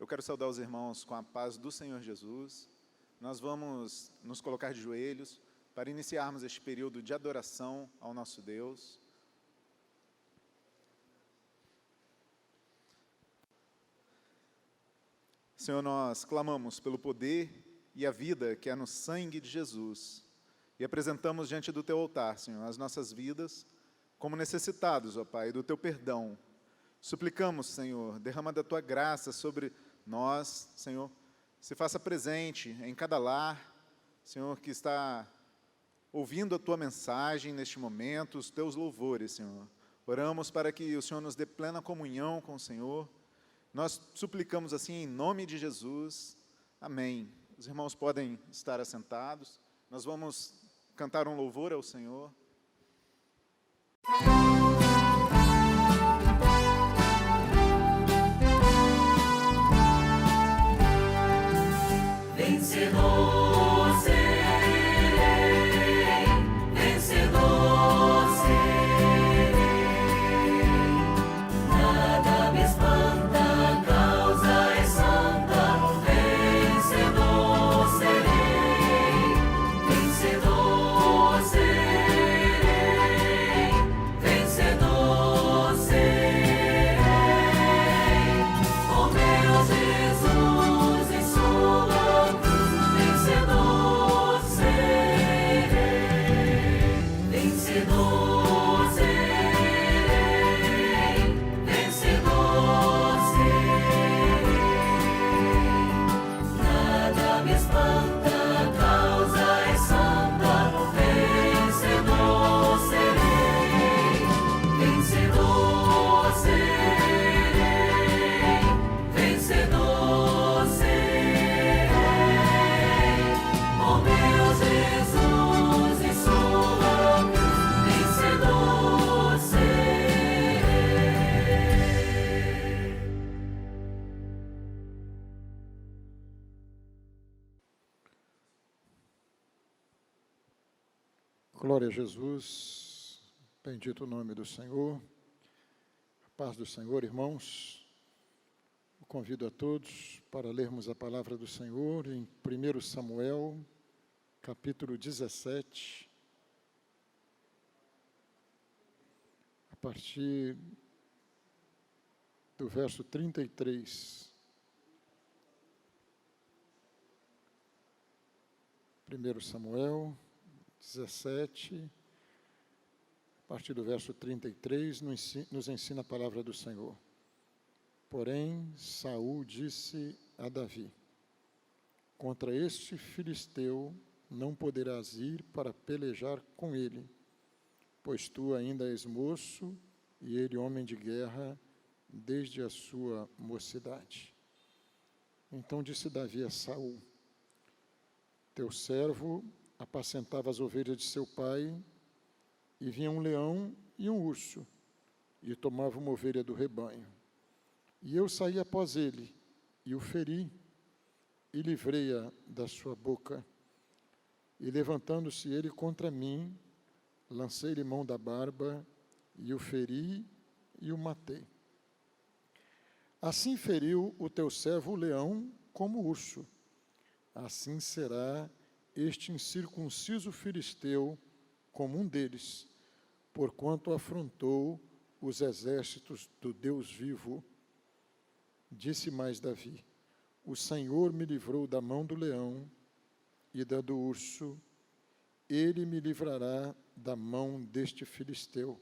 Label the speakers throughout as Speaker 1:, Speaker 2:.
Speaker 1: Eu quero saudar os irmãos com a paz do Senhor Jesus. Nós vamos nos colocar de joelhos para iniciarmos este período de adoração ao nosso Deus. Senhor, nós clamamos pelo poder e a vida que é no sangue de Jesus e apresentamos diante do Teu altar, Senhor, as nossas vidas como necessitados, ó Pai, do Teu perdão. Suplicamos, Senhor, derrama da Tua graça sobre nós, Senhor, se faça presente em cada lar, Senhor, que está ouvindo a Tua mensagem neste momento, os Teus louvores, Senhor. Oramos para que o Senhor nos dê plena comunhão com o Senhor. Nós suplicamos assim em nome de Jesus. Amém. Os irmãos podem estar assentados. Nós vamos cantar um louvor ao Senhor.
Speaker 2: Vencedor serei, vencedor serei, nada me espanta, a causa é santa, vencedor serei, vencedor serei, vencedor serei, oh meu Jesus em sua vencedor serei, vencedor serei, vencedor serei, nada me espanta, a causa é santa, vencedor serei, vencedor serei, vencedor serei. Oh meu Jesus, em sua cruz, vencedor serei.
Speaker 3: Glória a Jesus, bendito o nome do Senhor, a paz do Senhor, irmãos. Eu convido a todos para lermos a palavra do Senhor em 1 Samuel, capítulo 17, a partir do verso 33. 1 Samuel 17, a partir do verso 33, nos ensina a palavra do Senhor. Porém, Saul disse a Davi: contra este filisteu não poderás ir para pelejar com ele, pois tu ainda és moço e ele homem de guerra desde a sua mocidade. Então disse Davi a Saul: teu servo apacentava as ovelhas de seu pai, e vinha um leão e um urso, e tomava uma ovelha do rebanho. E eu saí após ele, e o feri, e livrei-a da sua boca. E levantando-se ele contra mim, lancei-lhe mão da barba, e o feri, e o matei. Assim feriu o teu servo o leão como o urso. Assim será este incircunciso filisteu como um deles, porquanto afrontou os exércitos do Deus vivo. Disse mais Davi: o Senhor me livrou da mão do leão e da do urso, ele me livrará da mão deste filisteu.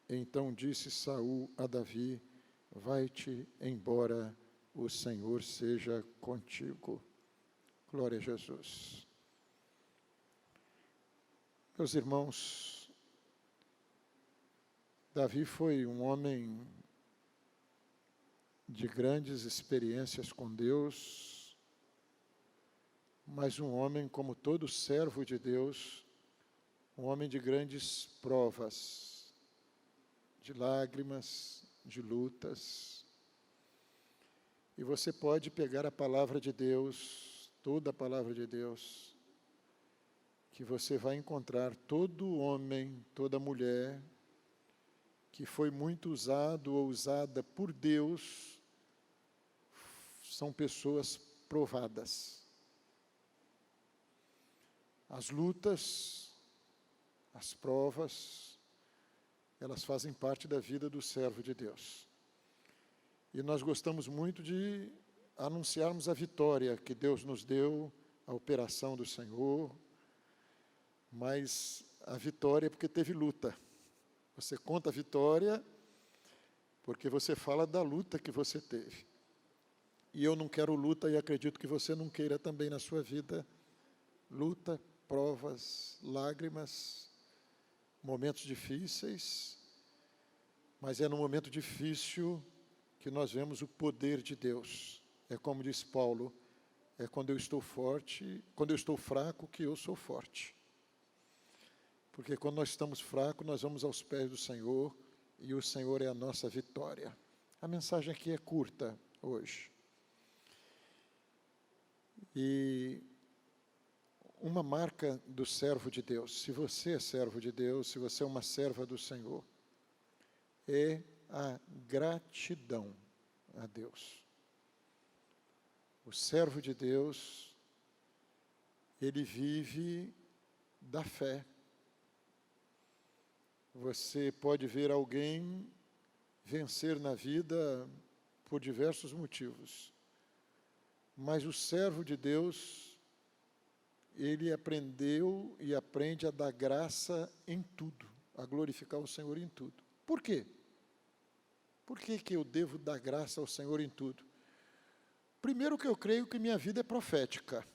Speaker 3: Então disse Saul a Davi: vai-te embora, o Senhor seja contigo. Glória a Jesus. Meus irmãos, Davi foi um homem de grandes experiências com Deus, mas um homem, como todo servo de Deus, um homem de grandes provas, de lágrimas, de lutas. E você pode pegar a palavra de Deus, toda a palavra de Deus, que você vai encontrar todo homem, toda mulher, que foi muito usado ou usada por Deus, são pessoas provadas. As lutas, as provas, elas fazem parte da vida do servo de Deus. E nós gostamos muito de anunciarmos a vitória que Deus nos deu, a operação do Senhor, mas a vitória é porque teve luta. Você conta a vitória porque você fala da luta que você teve. E eu não quero luta e acredito que você não queira também na sua vida luta, provas, lágrimas, momentos difíceis, mas é no momento difícil que nós vemos o poder de Deus. É como diz Paulo, é quando eu estou forte, quando eu estou fraco que eu sou forte. Porque quando nós estamos fracos, nós vamos aos pés do Senhor e o Senhor é a nossa vitória. A mensagem aqui é curta hoje. E uma marca do servo de Deus, se você é servo de Deus, se você é uma serva do Senhor, é a gratidão a Deus. O servo de Deus, ele vive da fé. Você pode ver alguém vencer na vida por diversos motivos, mas o servo de Deus, ele aprendeu e aprende a dar graça em tudo, a glorificar o Senhor em tudo. Por quê? Por que eu devo dar graça ao Senhor em tudo? Primeiro que eu creio que minha vida é profética.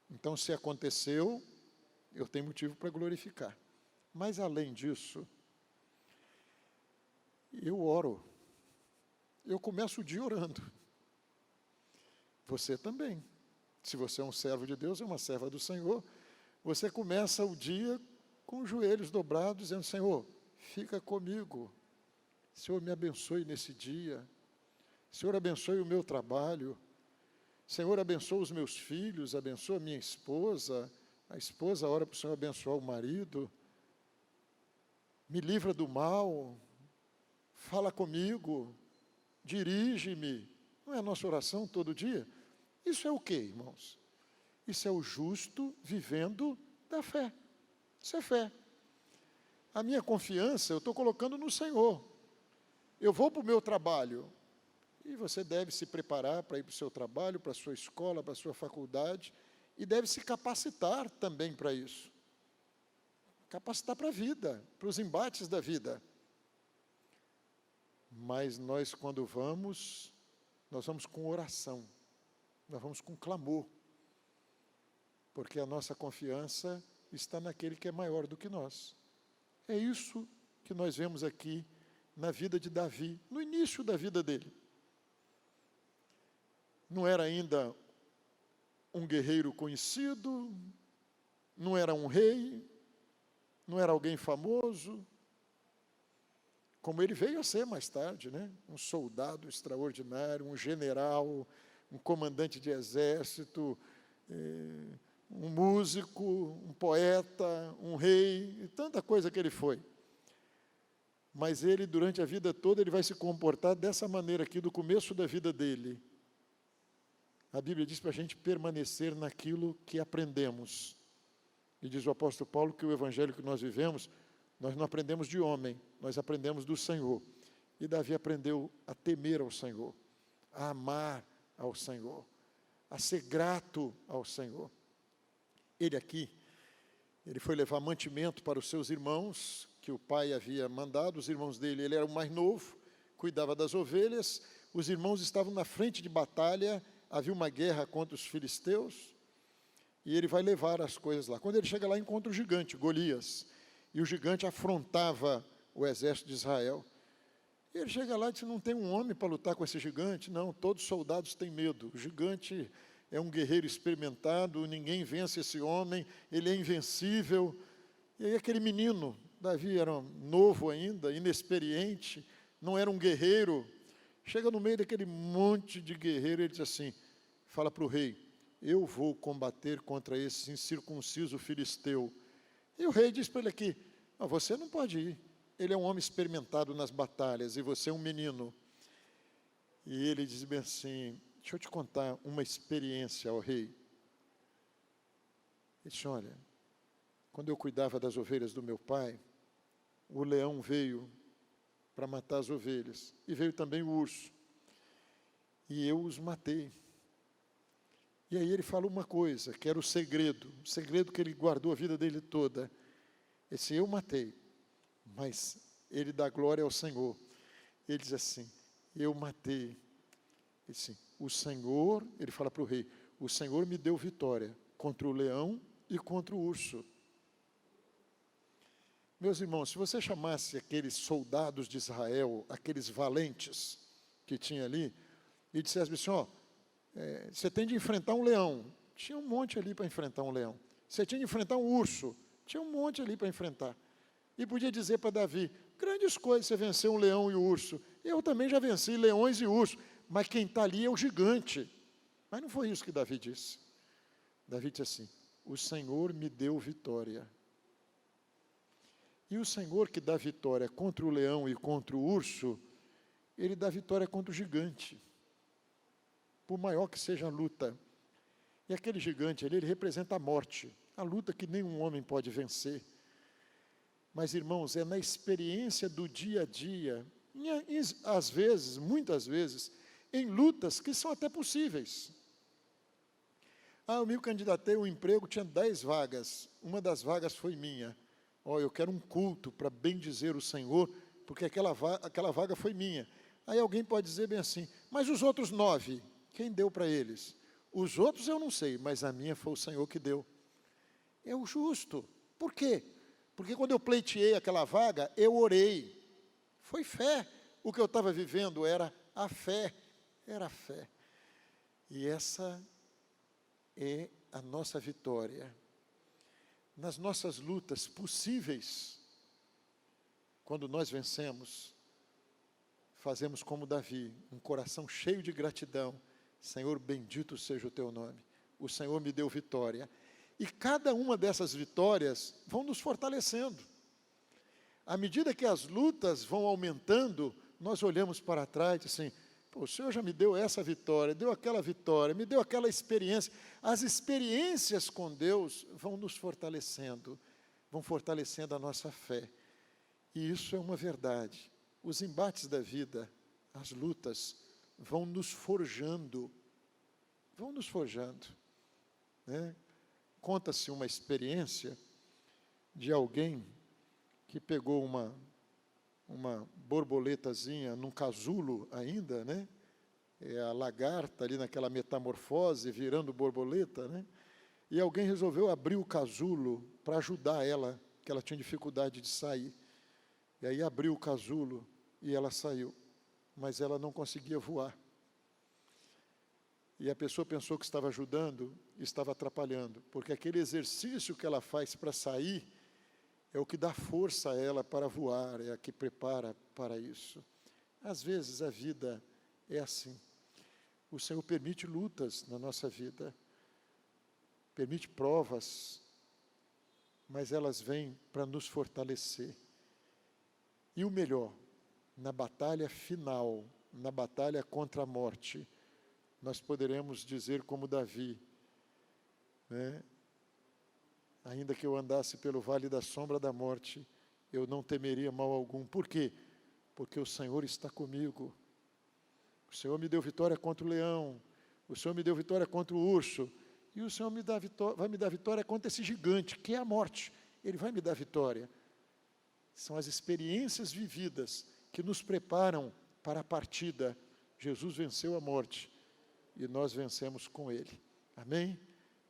Speaker 3: Então, se aconteceu, eu tenho motivo para glorificar. Mas, além disso, eu oro. Eu começo o dia orando. Você também. Se você é um servo de Deus, é uma serva do Senhor, você começa o dia com os joelhos dobrados, dizendo, Senhor, fica comigo. Senhor, me abençoe nesse dia. Senhor, abençoe o meu trabalho. Senhor, abençoe os meus filhos, abençoe a minha esposa. A esposa ora para o Senhor abençoar o marido. Me livra do mal. Fala comigo. Dirige-me. Não é a nossa oração todo dia? Isso é o quê, irmãos? Isso é o justo vivendo da fé. Isso é fé. A minha confiança eu estou colocando no Senhor. Eu vou para o meu trabalho. E você deve se preparar para ir para o seu trabalho, para a sua escola, para a sua faculdade. E deve se capacitar também para isso. Capacitar para a vida, para os embates da vida. Mas nós, quando vamos, nós vamos com oração. Nós vamos com clamor. Porque a nossa confiança está naquele que é maior do que nós. É isso que nós vemos aqui na vida de Davi, no início da vida dele. Não era ainda um guerreiro conhecido, não era um rei, não era alguém famoso, como ele veio a ser mais tarde, né? Um soldado extraordinário, um general, um comandante de exército, um músico, um poeta, um rei, e tanta coisa que ele foi. Mas ele, durante a vida toda, ele vai se comportar dessa maneira aqui, do começo da vida dele. A Bíblia diz para a gente permanecer naquilo que aprendemos. E diz o apóstolo Paulo que o evangelho que nós vivemos, nós não aprendemos de homem, nós aprendemos do Senhor. E Davi aprendeu a temer ao Senhor, a amar ao Senhor, a ser grato ao Senhor. Ele aqui, ele foi levar mantimento para os seus irmãos, que o pai havia mandado, os irmãos dele, ele era o mais novo, cuidava das ovelhas, os irmãos estavam na frente de batalha, havia uma guerra contra os filisteus, e ele vai levar as coisas lá. Quando ele chega lá, encontra o gigante, Golias, e o gigante afrontava o exército de Israel. E ele chega lá e diz, não tem um homem para lutar com esse gigante? Não, todos os soldados têm medo. O gigante é um guerreiro experimentado, ninguém vence esse homem, ele é invencível. E aí aquele menino, Davi era novo ainda, inexperiente, não era um guerreiro, chega no meio daquele monte de guerreiro e ele diz assim, fala para o rei, eu vou combater contra esse incircunciso filisteu. E o rei diz para ele aqui, você não pode ir, ele é um homem experimentado nas batalhas e você é um menino. E ele diz bem assim, deixa eu te contar uma experiência, ó rei. Ele disse, olha, quando eu cuidava das ovelhas do meu pai, o leão veio para matar as ovelhas, e veio também o urso, e eu os matei. E aí ele fala uma coisa, que era o segredo que ele guardou a vida dele toda. Esse eu matei, mas ele dá glória ao Senhor. Ele diz assim, eu matei. Ele diz assim, o Senhor, ele fala para o rei, o Senhor me deu vitória contra o leão e contra o urso. Meus irmãos, se você chamasse aqueles soldados de Israel, aqueles valentes que tinha ali, e dissesse assim, ó, você tem de enfrentar um leão. Tinha um monte ali para enfrentar um leão. Você tinha de enfrentar um urso. Tinha um monte ali para enfrentar. E podia dizer para Davi, grandes coisas você venceu um leão e o urso. Eu também já venci leões e ursos, mas quem está ali é o gigante. Mas não foi isso que Davi disse. Davi disse assim, o Senhor me deu vitória. E o Senhor que dá vitória contra o leão e contra o urso, ele dá vitória contra o gigante. Por maior que seja a luta. E aquele gigante ali, ele representa a morte, a luta que nenhum homem pode vencer. Mas, irmãos, é na experiência do dia a dia, às vezes, muitas vezes, em lutas que são até possíveis. Eu me candidatei a um emprego, tinha 10 vagas, uma das vagas foi minha. Eu quero um culto para bendizer o Senhor, porque aquela vaga foi minha. Aí alguém pode dizer bem assim, mas os outros 9, quem deu para eles? Os outros eu não sei, mas a minha foi o Senhor que deu. É o justo. Por quê? Porque quando eu pleiteei aquela vaga, eu orei. Foi fé. O que eu estava vivendo era a fé. Era a fé. E essa é a nossa vitória. Nas nossas lutas possíveis, quando nós vencemos, fazemos como Davi, um coração cheio de gratidão. Senhor, bendito seja o teu nome. O Senhor me deu vitória. E cada uma dessas vitórias vão nos fortalecendo. À medida que as lutas vão aumentando, nós olhamos para trás e assim, o Senhor já me deu essa vitória, deu aquela vitória, me deu aquela experiência. As experiências com Deus vão nos fortalecendo, vão fortalecendo a nossa fé. E isso é uma verdade. Os embates da vida, as lutas, vão nos forjando, né? Conta-se uma experiência de alguém que pegou uma borboletazinha num casulo ainda, né? A lagarta ali naquela metamorfose, virando borboleta, né? E alguém resolveu abrir o casulo para ajudar ela, que ela tinha dificuldade de sair. E aí abriu o casulo e ela saiu, mas ela não conseguia voar. E a pessoa pensou que estava ajudando e estava atrapalhando, porque aquele exercício que ela faz para sair é o que dá força a ela para voar, é a que prepara para isso. Às vezes a vida é assim. O Senhor permite lutas na nossa vida, permite provas, mas elas vêm para nos fortalecer. E o melhor, na batalha final, na batalha contra a morte, nós poderemos dizer como Davi, né? Ainda que eu andasse pelo vale da sombra da morte, eu não temeria mal algum. Por quê? Porque o Senhor está comigo. O Senhor me deu vitória contra o leão, o Senhor me deu vitória contra o urso, e o Senhor vai me dar vitória contra esse gigante, que é a morte. Ele vai me dar vitória. São as experiências vividas que nos preparam para a partida. Jesus venceu a morte e nós vencemos com Ele. Amém?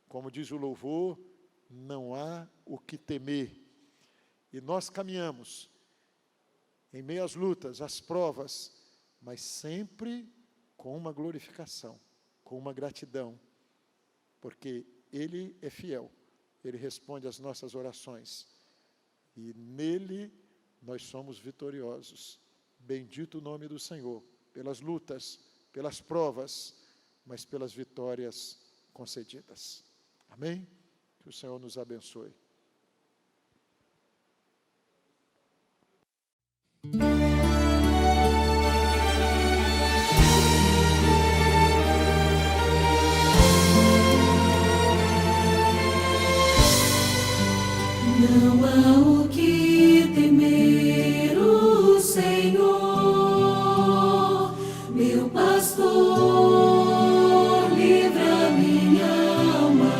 Speaker 3: Como diz o louvor, não há o que temer. E nós caminhamos em meio às lutas, às provas, mas sempre com uma glorificação, com uma gratidão, porque Ele é fiel, Ele responde às nossas orações, e nele nós somos vitoriosos. Bendito o nome do Senhor, pelas lutas, pelas provas, mas pelas vitórias concedidas. Amém? Que o Senhor nos abençoe.
Speaker 2: Não há o que temer o Senhor, meu pastor, livra minha alma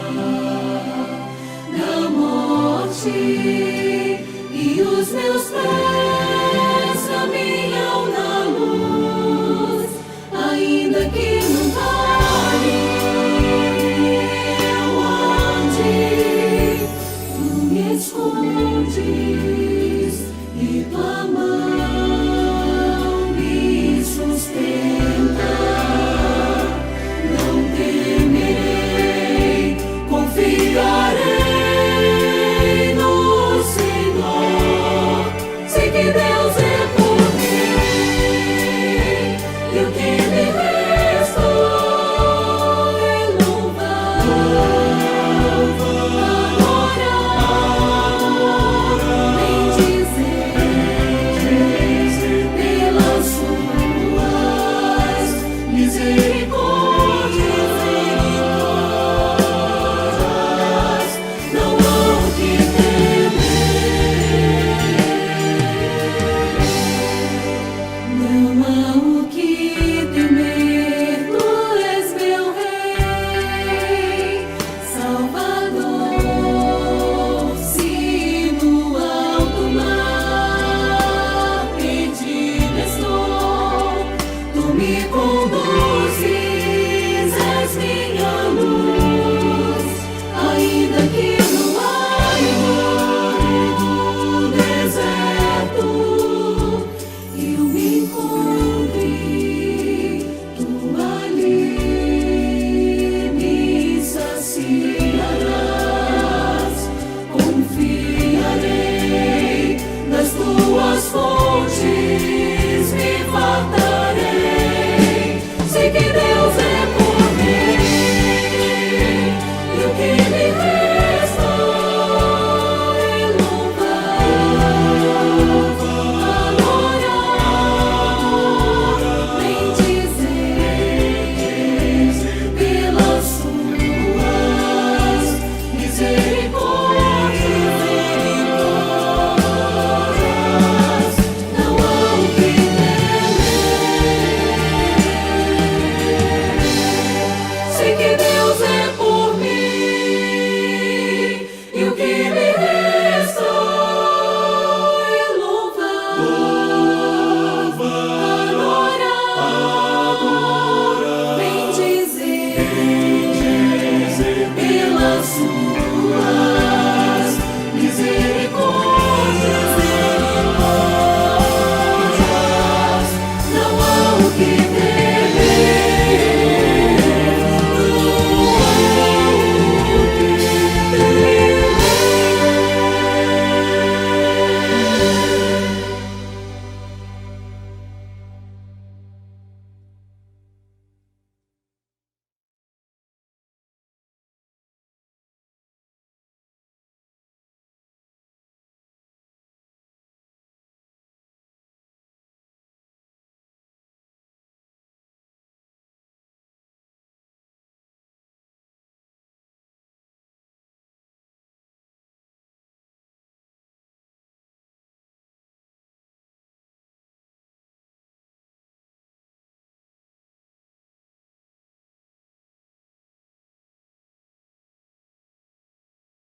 Speaker 2: da morte, e os meus pés caminham